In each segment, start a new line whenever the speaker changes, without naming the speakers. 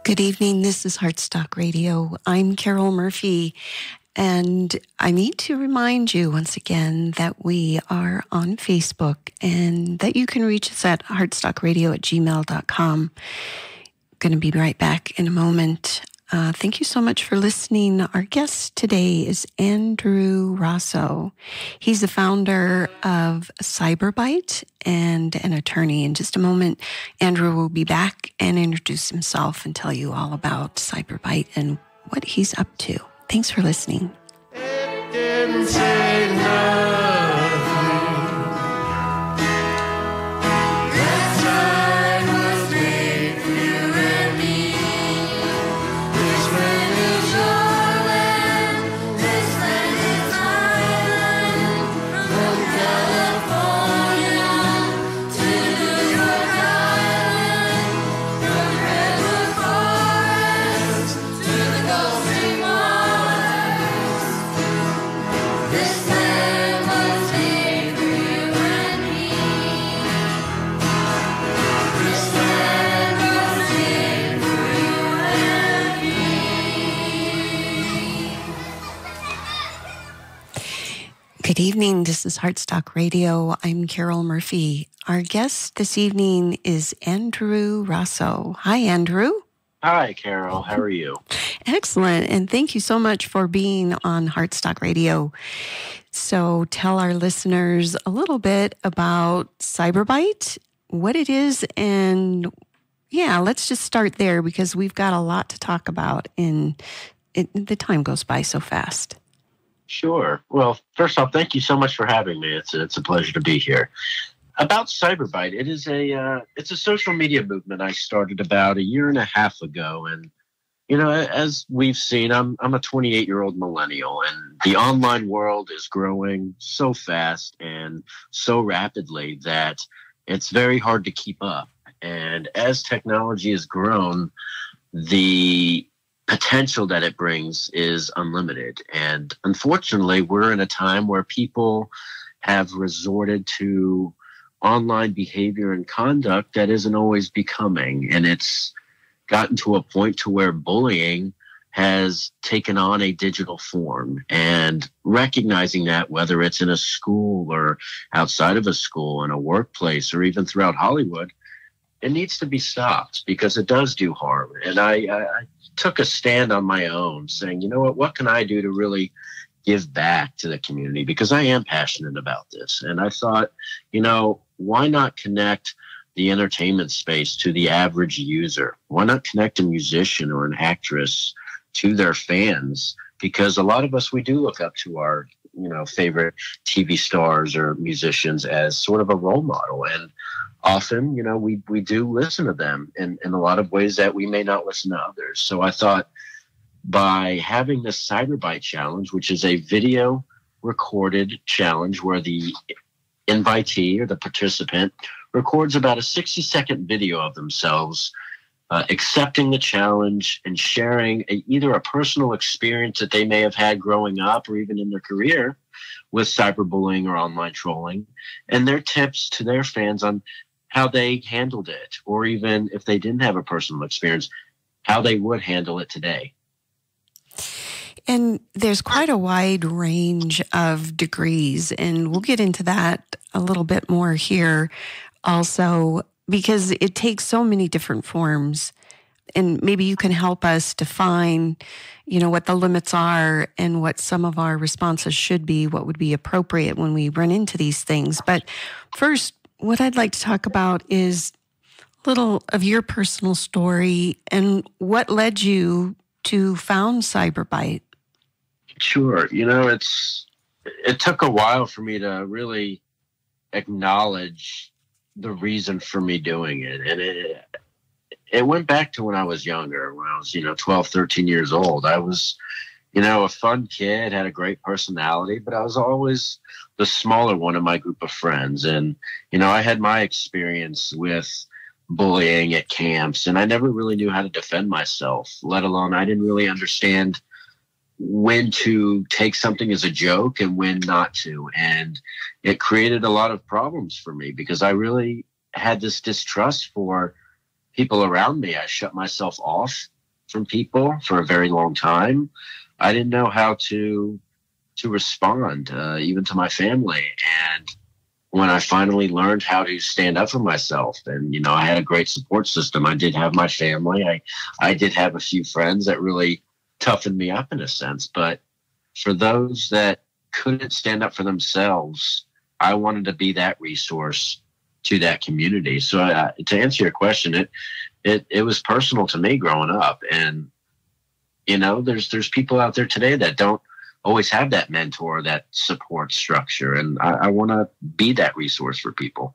Good evening. This is Heartstock Radio. I'm Carol Murphy, and I need to remind you once again that we are on Facebook and that you can reach us at heartstockradio@gmail.com. Going to be right back in a moment. Thank you so much for listening. Our guest today is Andrew Rossow. He's the founder of Cyberbyte and an attorney. In just a moment, Andrew will be back and introduce himself and tell you all about Cyberbyte and what he's up to. Thanks for listening.
It didn't say nothing. That time was made for you and me. This land is your land. This land is my land. From California to New York Island. From the redwood forest to the Gulf Stream waters. This land was made for you and me. This land was made for you and me.
Good evening. This is Heartstock Radio. I'm Carol Murphy. Our guest this evening is Andrew Rossow. Hi, Andrew.
Hi, Carol. How are you?
Excellent. And thank you so much for being on Heartstock Radio. So tell our listeners a little bit about Cyberbyte, what it is, and yeah, let's just start there because we've got a lot to talk about and the time goes by so fast.
Sure. Well, first off, thank you so much for having me. It's a pleasure to be here. About Cyberbyte, it's a social media movement I started about a year and a half ago, and as we've seen, I'm a 28-year-old millennial, and the online world is growing so fast and so rapidly that it's very hard to keep up. And as technology has grown, the potential that it brings is unlimited. And unfortunately, we're in a time where people have resorted to online behavior and conduct that isn't always becoming. And it's gotten to a point to where bullying has taken on a digital form. And recognizing that, whether it's in a school or outside of a school, in a workplace, or even throughout Hollywood, it needs to be stopped because it does do harm. And I took a stand on my own saying, you know what can I do to really give back to the community? Because I am passionate about this. And I thought, why not connect the entertainment space to the average user? Why not connect a musician or an actress to their fans? Because a lot of us, we do look up to our, favorite TV stars or musicians as sort of a role model. And often, we do listen to them in a lot of ways that we may not listen to others. So I thought by having this Cyberbyte challenge, which is a video recorded challenge where the invitee or the participant records about a 60-second video of themselves accepting the challenge and sharing either a personal experience that they may have had growing up or even in their career with cyberbullying or online trolling, and their tips to their fans on how they handled it, or even if they didn't have a personal experience, how they would handle it today.
And there's quite a wide range of degrees, and we'll get into that a little bit more here also, because it takes so many different forms. And maybe you can help us define, what the limits are and what some of our responses should be, what would be appropriate when we run into these things. But first, what I'd like to talk about is a little of your personal story and what led you to found Cyberbyte.
Sure. It took a while for me to really acknowledge the reason for me doing it. And it went back to when I was younger, when I was, 12, 13 years old. I was, a fun kid, had a great personality, but I was always the smaller one in my group of friends. And, I had my experience with bullying at camps, and I never really knew how to defend myself, let alone I didn't really understand when to take something as a joke and when not to. And it created a lot of problems for me because I really had this distrust for people around me. I shut myself off from people for a very long time. I didn't know how to respond, even to my family. And when I finally learned how to stand up for myself, and I had a great support system. I did have my family. I did have a few friends that really toughened me up in a sense. But for those that couldn't stand up for themselves, I wanted to be that resource to that community. So to answer your question, it was personal to me growing up. And there's people out there today that don't always have that mentor, that support structure. And I want to be that resource for people.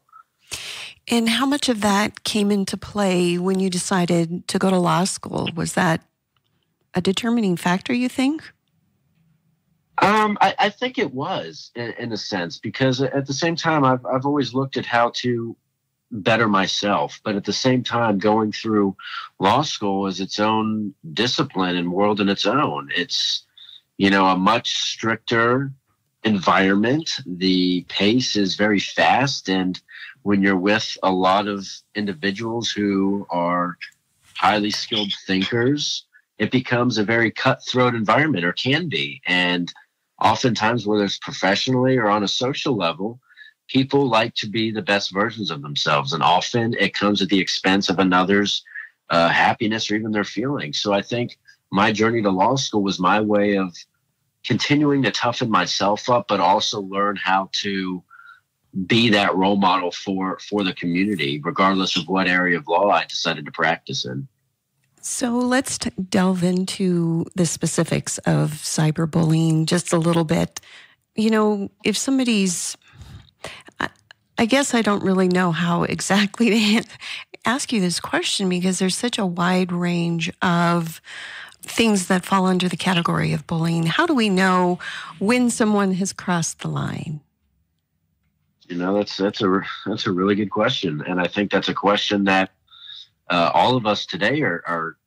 And how much of that came into play when you decided to go to law school? Was that a determining factor, you think?
I think it was in a sense, because at the same time, I've always looked at how to better myself. But at the same time, going through law school is its own discipline and world in its own. It's a much stricter environment. The pace is very fast. And when you're with a lot of individuals who are highly skilled thinkers, it becomes a very cutthroat environment, or can be. And oftentimes, whether it's professionally or on a social level, people like to be the best versions of themselves. And often it comes at the expense of another's happiness or even their feelings. So I think my journey to law school was my way of continuing to toughen myself up, but also learn how to be that role model for the community, regardless of what area of law I decided to practice in.
So let's delve into the specifics of cyberbullying just a little bit. If somebody's, I guess I don't really know how exactly to ask you this question, because there's such a wide range of things that fall under the category of bullying. How do we know when someone has crossed the line?
That's a really good question, and I think that's a question that all of us today are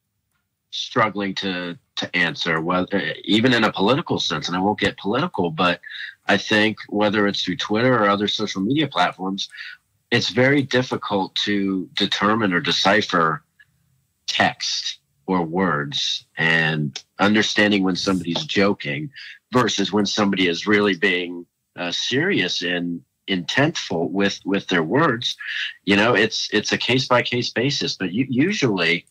struggling to answer, whether even in a political sense. And I won't get political, but I think whether it's through Twitter or other social media platforms, it's very difficult to determine or decipher text or words, and understanding when somebody's joking versus when somebody is really being serious and intentful with their words. It's a case-by-case basis, but usually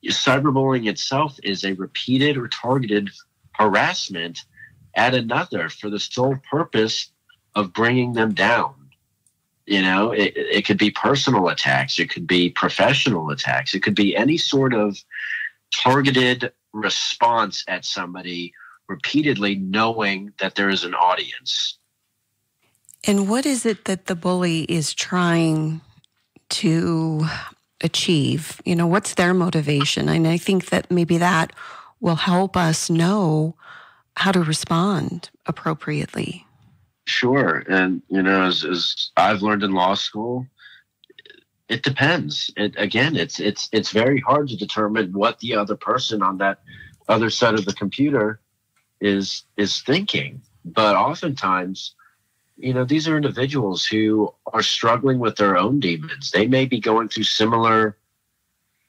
cyberbullying itself is a repeated or targeted harassment at another for the sole purpose of bringing them down. It could be personal attacks, it could be professional attacks, it could be any sort of targeted response at somebody repeatedly, knowing that there is an audience.
And what is it that the bully is trying to achieve? What's their motivation? And I think that maybe that will help us know how to respond appropriately.
Sure. And, as I've learned in law school, it depends. It's very hard to determine what the other person on that other side of the computer is thinking. But oftentimes, these are individuals who are struggling with their own demons. They may be going through similar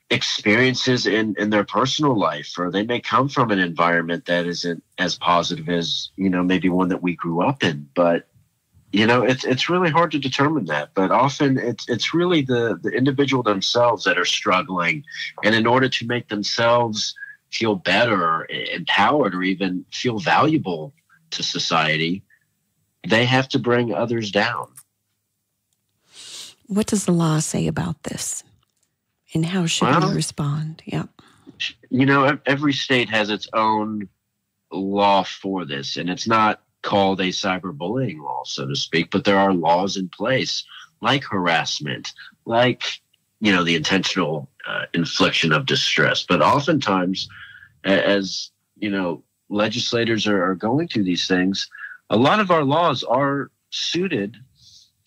experiences in their personal life, or they may come from an environment that isn't as positive as, maybe one that we grew up in. But, it's really hard to determine that. But often it's really the individual themselves that are struggling. And in order to make themselves feel better, empowered, or even feel valuable to society, they have to bring others down.
What does the law say about this? And how should we respond? Yeah.
Every state has its own law for this, and it's not called a cyberbullying law, so to speak, but there are laws in place like harassment, like, the intentional infliction of distress. But oftentimes, as, legislators are going through these things, a lot of our laws are suited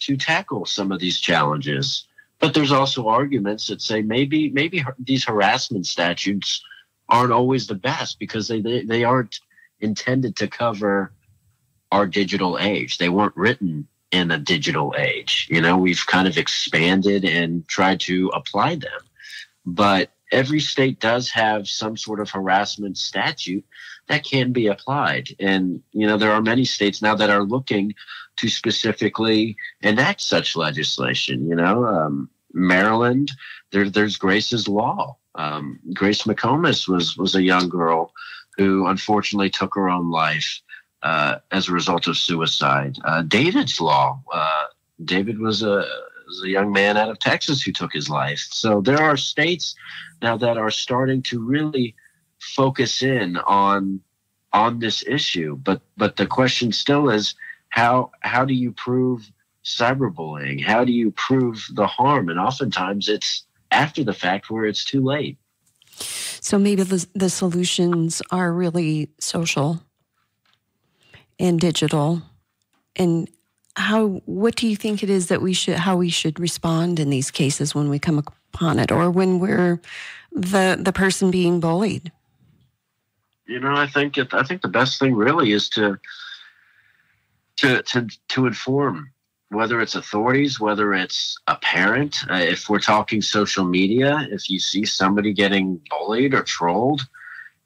to tackle some of these challenges. But there's also arguments that say maybe these harassment statutes aren't always the best, because they aren't intended to cover our digital age. They weren't written in a digital age. We've kind of expanded and tried to apply them. But every state does have some sort of harassment statute that can be applied. And, there are many states now that are looking to specifically enact such legislation. Maryland, there's Grace's Law. Grace McComas was a young girl who unfortunately took her own life as a result of suicide. David's Law. David was a young man out of Texas who took his life. So there are states now that are starting to really focus in on this issue. But the question still is, how do you prove cyberbullying? How do you prove the harm? And oftentimes it's after the fact where it's too late.
So maybe the solutions are really social and digital. And what do you think it is that how we should respond in these cases when we come upon it, or when we're the person being bullied?
I think the best thing really is to inform, whether it's authorities, whether it's a parent. If we're talking social media, if you see somebody getting bullied or trolled,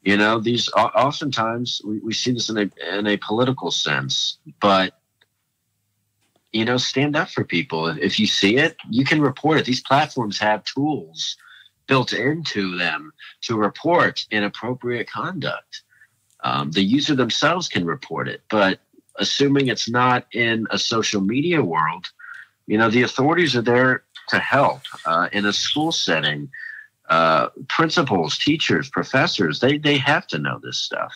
these oftentimes we see this in a political sense, but stand up for people. If you see it, you can report it. These platforms have tools built into them to report inappropriate conduct. The user themselves can report it, but assuming it's not in a social media world, the authorities are there to help in a school setting. Principals, teachers, professors, they have to know this stuff.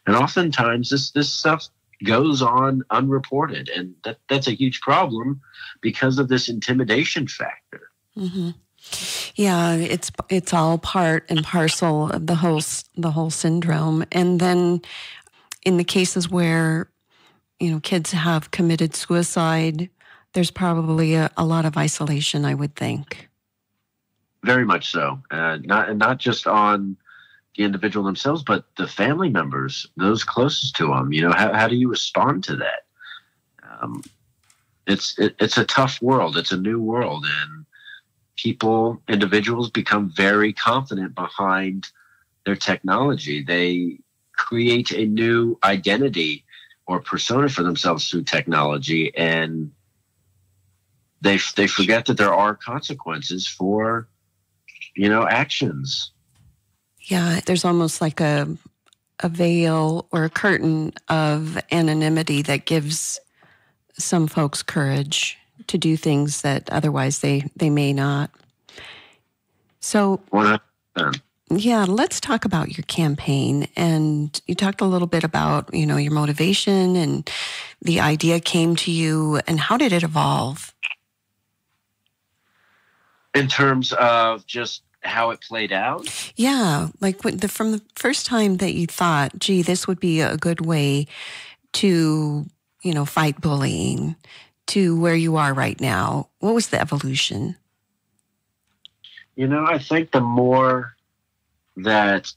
And oftentimes this stuff goes on unreported. And that's a huge problem because of this intimidation factor.
Mm-hmm. Yeah, it's all part and parcel of the whole syndrome. And then in the cases where kids have committed suicide, there's probably a lot of isolation, I would think.
Very much so. Not just on the individual themselves, but the family members, those closest to them. How do you respond to that? It's a tough world. It's a new world, and individuals become very confident behind their technology. They create a new identity or persona for themselves through technology, and they forget that there are consequences for actions.
Yeah, there's almost like a veil or a curtain of anonymity that gives some folks courage to do things that otherwise they may not. So
100%.
Yeah, let's talk about your campaign. And you talked a little bit about, your motivation and the idea came to you, and how did it evolve?
In terms of just how it played out?
Yeah, like from the first time that you thought, gee, this would be a good way to, fight bullying, to where you are right now. What was the evolution?
I think the more that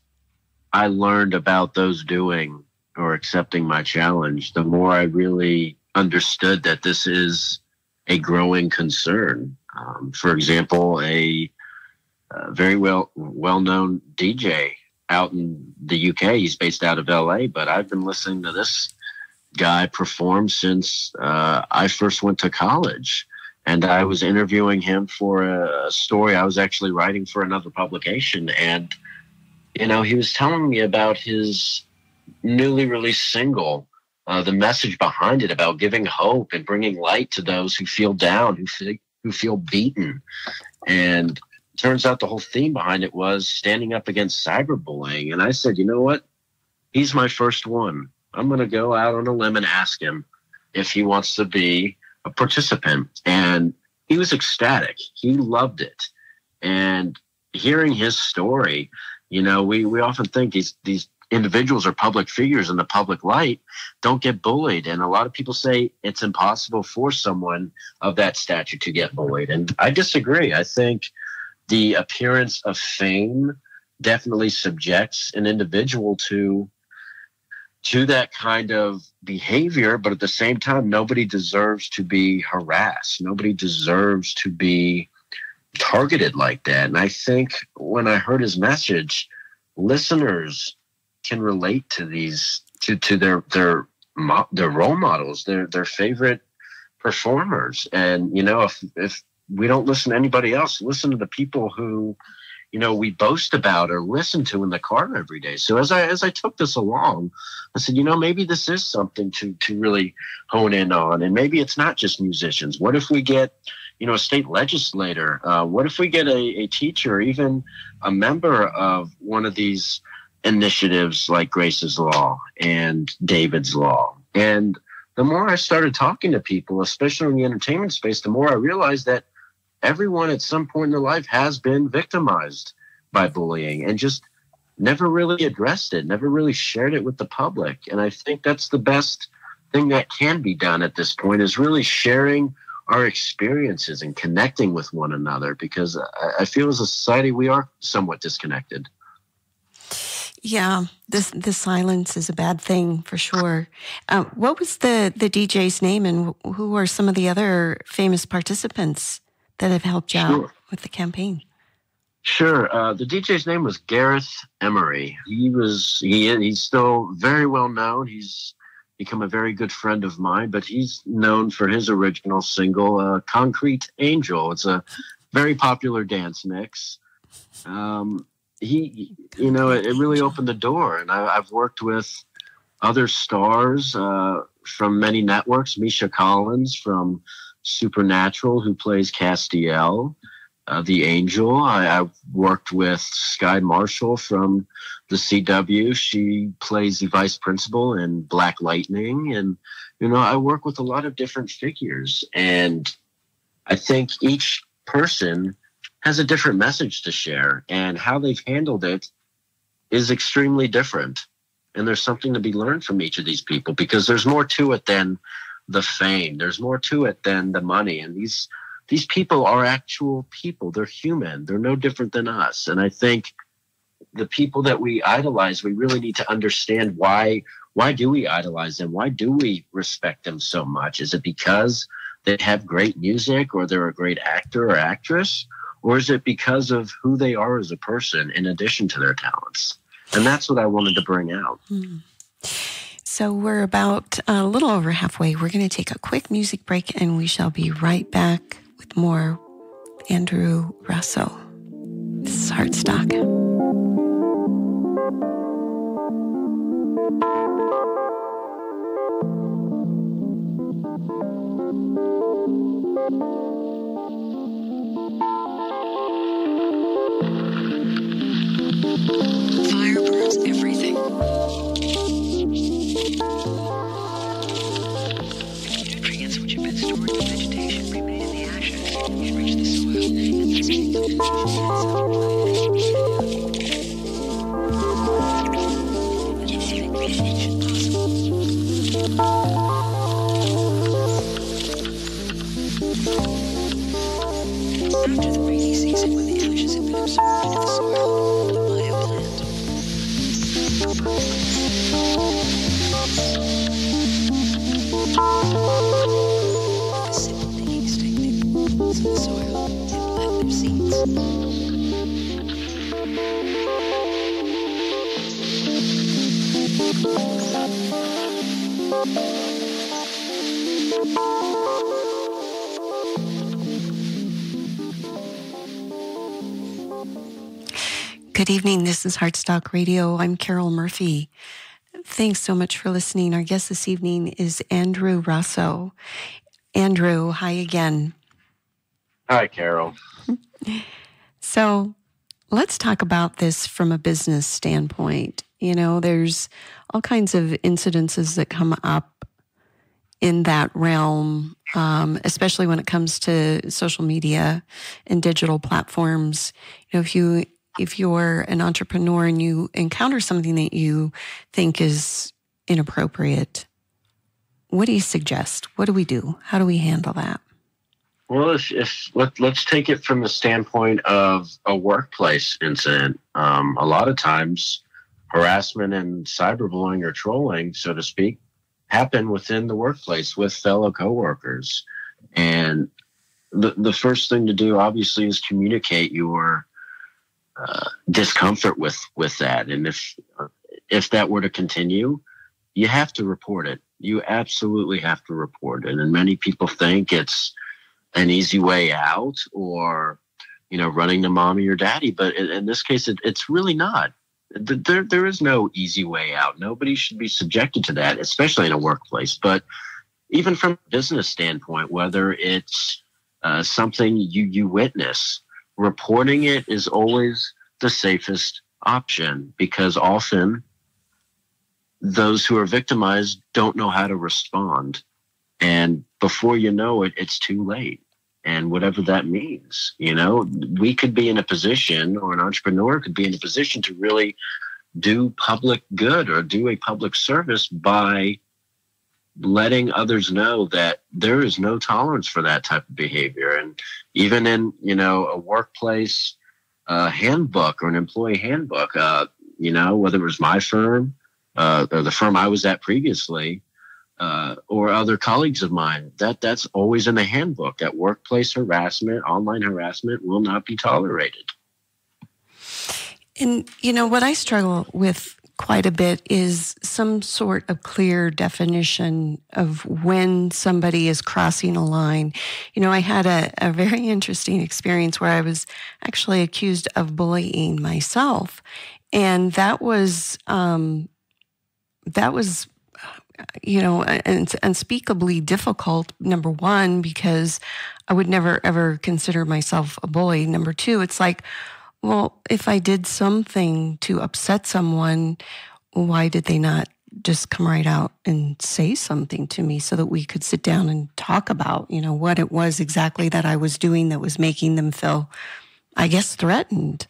I learned about those doing or accepting my challenge, the more I really understood that this is a growing concern. For example, a very well-known DJ out in the UK, he's based out of LA, but I've been listening to this guy perform since I first went to college. And I was interviewing him for a story I was actually writing for another publication. And, he was telling me about his newly released single, the message behind it about giving hope and bringing light to those who feel down, who feel beaten. And turns out the whole theme behind it was standing up against cyberbullying. And I said, you know what? He's my first one. I'm going to go out on a limb and ask him if he wants to be a participant. And he was ecstatic. He loved it. And hearing his story, we often think these individuals are public figures in the public light, don't get bullied. And a lot of people say it's impossible for someone of that stature to get bullied. And I disagree. I think the appearance of fame definitely subjects an individual to to that kind of behavior, but at the same time, nobody deserves to be harassed. Nobody deserves to be targeted like that. And I think when I heard his message, listeners can relate to these, to their role models, their favorite performers. And, if we don't listen to anybody else, listen to the people who, we boast about or listen to in the car every day. So as I took this along, I said, maybe this is something to really hone in on. And maybe it's not just musicians. What if we get, a state legislator? What if we get a teacher, or even a member of one of these initiatives like Grace's Law and David's Law? And the more I started talking to people, especially in the entertainment space, the more I realized that everyone at some point in their life has been victimized by bullying and just never really addressed it, never really shared it with the public. And I think that's the best thing that can be done at this point, is really sharing our experiences and connecting with one another, because I feel as a society we are somewhat disconnected.
Yeah, the silence is a bad thing for sure. What was the DJ's name, and who are some of the other famous participants that have helped you out with the campaign?
Sure. The DJ's name was Gareth Emery. He's still very well known. He's become a very good friend of mine, but he's known for his original single, Concrete Angel. It's a very popular dance mix. It really opened the door, and I've worked with other stars from many networks. Misha Collins from Supernatural, who plays Castiel, the Angel. I've worked with Sky Marshall from the CW. She plays the vice principal in Black Lightning. And, I work with a lot of different figures. And I think each person has a different message to share, and how they've handled it is extremely different. And there's something to be learned from each of these people, because there's more to it than the fame. There's more to it than the money. And these people are actual people. They're human. They're no different than us. And I think the people that we idolize, we really need to understand why do we idolize them? Why do we respect them so much? Is it because they have great music, or they're a great actor or actress? Or is it because of who they are as a person in addition to their talents? And that's what I wanted to bring out.
So we're about a little over halfway. We're going to take a quick music break, and we shall be right back with more Andrew Rossow. This is Heartstock.
Fire burns everything. Nutrients which have been stored in vegetation remain in the ashes, enrich the soil, and thus make the After the rainy season, when the ashes have been absorbed into the soil, the bioplant. The simple picking stick they put in the soil and plant their seeds.
Good evening. This is Heartstock Radio. I'm Carol Murphy. Thanks so much for listening. Our guest this evening is Andrew Rossow. Andrew, hi again.
Hi, Carol.
So let's talk about this from a business standpoint. There's all kinds of incidences that come up in that realm, especially when it comes to social media and digital platforms. If you're an entrepreneur and you encounter something that you think is inappropriate, what do you suggest? What do we do? How do we handle that?
Well, let's take it from the standpoint of a workplace incident. A lot of times harassment and cyberbullying or trolling, so to speak, happen within the workplace with fellow coworkers. And the first thing to do, obviously, is communicate your discomfort with that. And if that were to continue, you have to report it. You absolutely have to report it. And many people think it's an easy way out, or running to mommy or daddy. But in this case, it's really not. There is no easy way out. Nobody should be subjected to that, especially in a workplace. But even from a business standpoint, whether it's something you witness, reporting it is always the safest option, because often those who are victimized don't know how to respond. And before you know it, it's too late. And whatever that means, we could be in a position, or an entrepreneur could be in a position to really do public good or do a public service by letting others know that there is no tolerance for that type of behavior. And even in, a workplace handbook or an employee handbook, whether it was my firm or the firm I was at previously, or other colleagues of mine, that's always in the handbook, that workplace harassment, online harassment will not be tolerated.
And, what I struggle with quite a bit is some sort of clear definition of when somebody is crossing a line. I had a very interesting experience where I was actually accused of bullying myself. And that was unspeakably difficult, number one, because I would never, ever consider myself a bully. Number two, it's like, well, if I did something to upset someone, why did they not just come right out and say something to me so that we could sit down and talk about, what it was exactly that I was doing that was making them feel, I guess, threatened.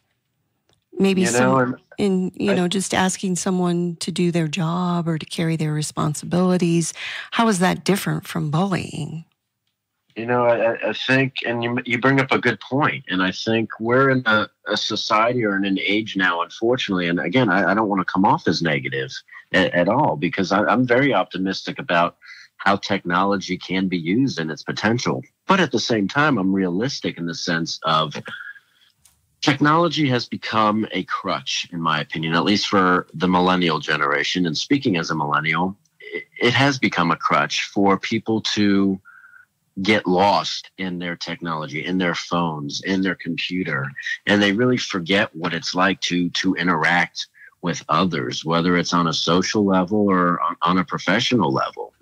Maybe just asking someone to do their job or to carry their responsibilities. How is that different from bullying?
I think, and you bring up a good point, and I think we're in a society or in an age now, unfortunately, and again, I don't want to come off as negative at all, because I'm very optimistic about how technology can be used and its potential. But at the same time, I'm realistic in the sense of technology has become a crutch, in my opinion, at least for the millennial generation. And speaking as a millennial, it has become a crutch for people to get lost in their technology, in their phones, in their computer. And they really forget what it's like to interact with others, whether it's on a social level or on a professional level.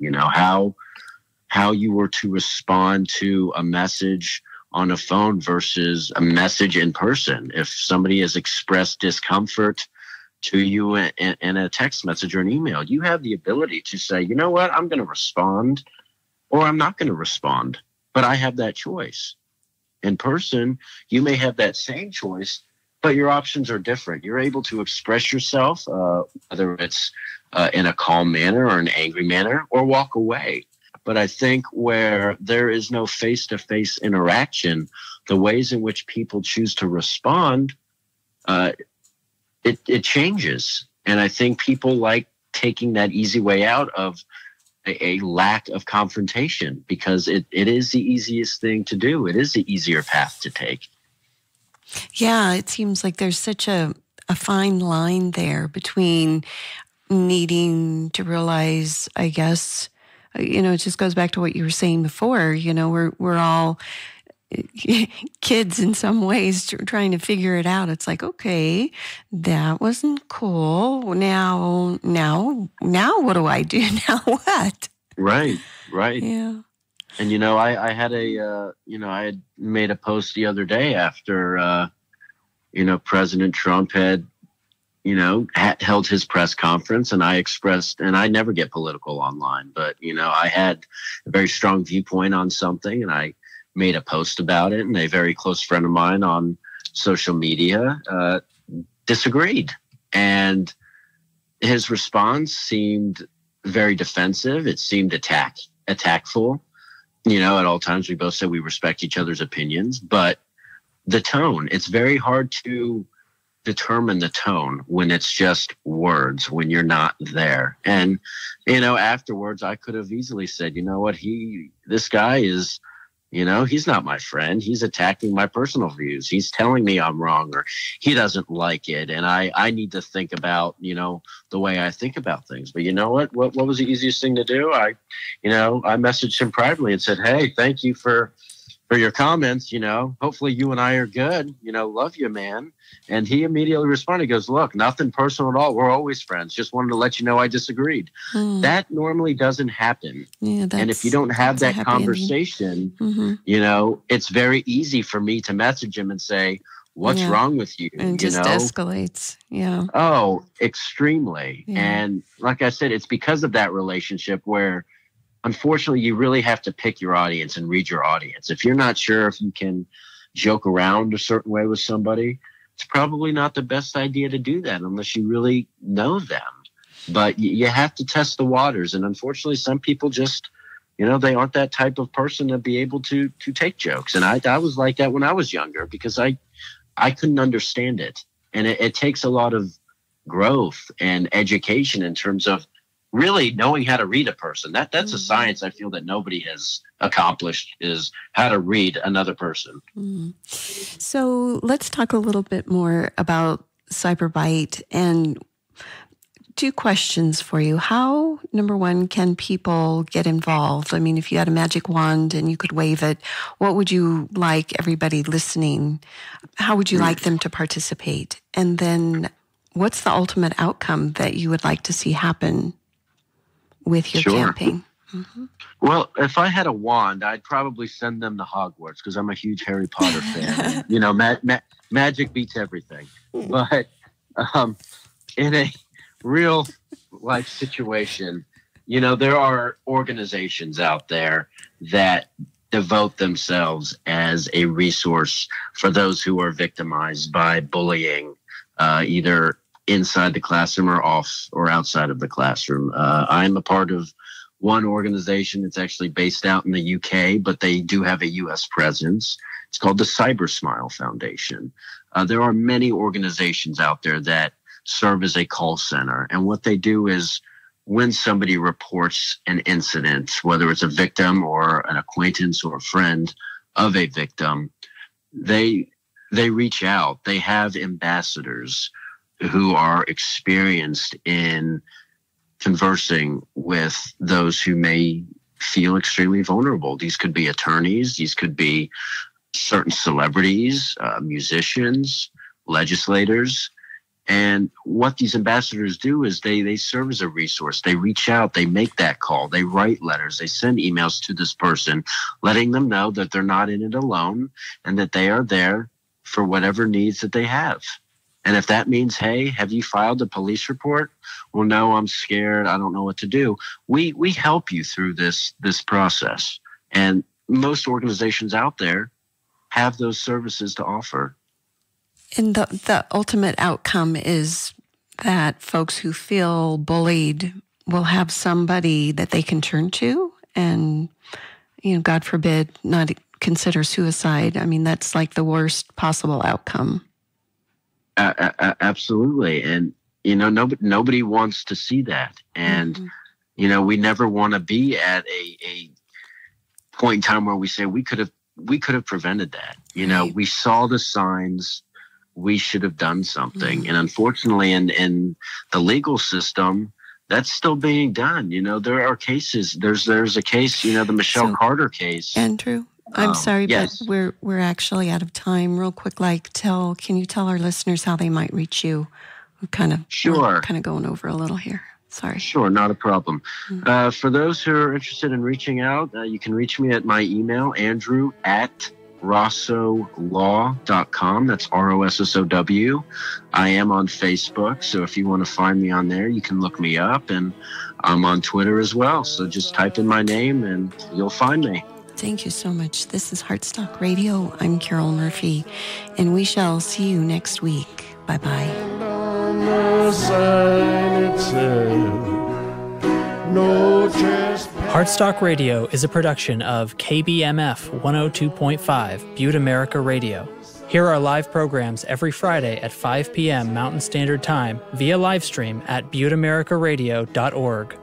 How you were to respond to a message on a phone versus a message in person. If somebody has expressed discomfort to you in a text message or an email, you have the ability to say, you know what, I'm going to respond or I'm not going to respond. But I have that choice. In person, you may have that same choice, but your options are different. You're able to express yourself, whether it's in a calm manner or an angry manner, or walk away. But I think where there is no face-to-face interaction, the ways in which people choose to respond, it changes. And I think people like taking that easy way out of a lack of confrontation, because it is the easiest thing to do. It is the easier path to take.
Yeah, it seems like there's such a fine line there between needing to realize, I guess, it just goes back to what you were saying before. We're all kids in some ways trying to figure it out. It's like, okay, that wasn't cool. Now what do I do? Now what?
Right.
Yeah.
And, I had I had made a post the other day after, President Trump had, held his press conference, and I expressed, and I never get political online, but, I had a very strong viewpoint on something, and I made a post about it, and a very close friend of mine on social media disagreed. And his response seemed very defensive. It seemed attackful. At all times we both said we respect each other's opinions, but the tone, it's very hard to determine the tone when it's just words, when you're not there. And, afterwards I could have easily said, you know what, this guy is, he's not my friend. He's attacking my personal views. He's telling me I'm wrong, or he doesn't like it. And I need to think about, the way I think about things. But you know what was the easiest thing to do? I messaged him privately and said, hey, thank you for your comments. Hopefully you and I are good, love you, man. And he immediately responded, he goes, look, nothing personal at all. We're always friends. Just wanted to let you know I disagreed. That normally doesn't happen. Yeah, and if you don't have that conversation, it's very easy for me to message him and say, what's wrong with you?
And just escalates. Yeah.
Oh, extremely. Yeah. And like I said, it's because of that relationship where, unfortunately, you really have to pick your audience and read your audience. If you're not sure if you can joke around a certain way with somebody, it's probably not the best idea to do that unless you really know them. But you have to test the waters. And unfortunately, some people just, they aren't that type of person to be able to take jokes. And I was like that when I was younger because I couldn't understand it. And it takes a lot of growth and education in terms of really knowing how to read a person. That's a science I feel that nobody has accomplished, is how to read another person.
So let's talk a little bit more about Cyberbyte, and 2 questions for you. How, number one, can people get involved? I mean, if you had a magic wand and you could wave it, what would you like everybody listening? How would you like them to participate? And then what's the ultimate outcome that you would like to see happen with your campaign?
Well, if I had a wand, I'd probably send them to Hogwarts because I'm a huge Harry Potter fan. Magic beats everything. But in a real life situation, there are organizations out there that devote themselves as a resource for those who are victimized by bullying, either inside the classroom or outside of the classroom. I'm a part of one organization. It's actually based out in the UK, but they do have a US presence. It's called the Cybersmile Foundation. There are many organizations out there that serve as a call center. And what they do is when somebody reports an incident, whether it's a victim or an acquaintance or a friend of a victim, they reach out. They have ambassadors who are experienced in conversing with those who may feel extremely vulnerable. These could be attorneys, these could be certain celebrities, musicians, legislators. And what these ambassadors do is they serve as a resource. They reach out, they make that call, they write letters, they send emails to this person, letting them know that they're not in it alone and that they are there for whatever needs that they have. And if that means, hey, have you filed a police report? Well, no, I'm scared. I don't know what to do. We help you through this process. And most organizations out there have those services to offer.
And the ultimate outcome is that folks who feel bullied will have somebody that they can turn to and, God forbid, not consider suicide. I mean, that's like the worst possible outcome.
Absolutely. And, nobody wants to see that. And, we never want to be at a point in time where we say we could have prevented that.
Right.
We saw the signs. We should have done something. And unfortunately, in the legal system, that's still being done. There are cases. There's a case, the Michelle Carter case.
Andrew, I'm sorry,
yes.
but we're actually out of time. Real quick, can you tell our listeners how they might reach you? We're kind of going over a little here. Sorry.
Sure, not a problem. For those who are interested in reaching out, you can reach me at my email, andrew@rossowlaw.com. That's ROSSOW. I am on Facebook, so if you want to find me on there, you can look me up, and I'm on Twitter as well. So just type in my name and you'll find me.
Thank you so much. This is Heartstock Radio. I'm Carol Murphy, and we shall see you next week. Bye-bye.
Heartstock Radio is a production of KBMF 102.5 Butte America Radio. Hear our live programs every Friday at 5 p.m. Mountain Standard Time via livestream at butteamericaradio.org.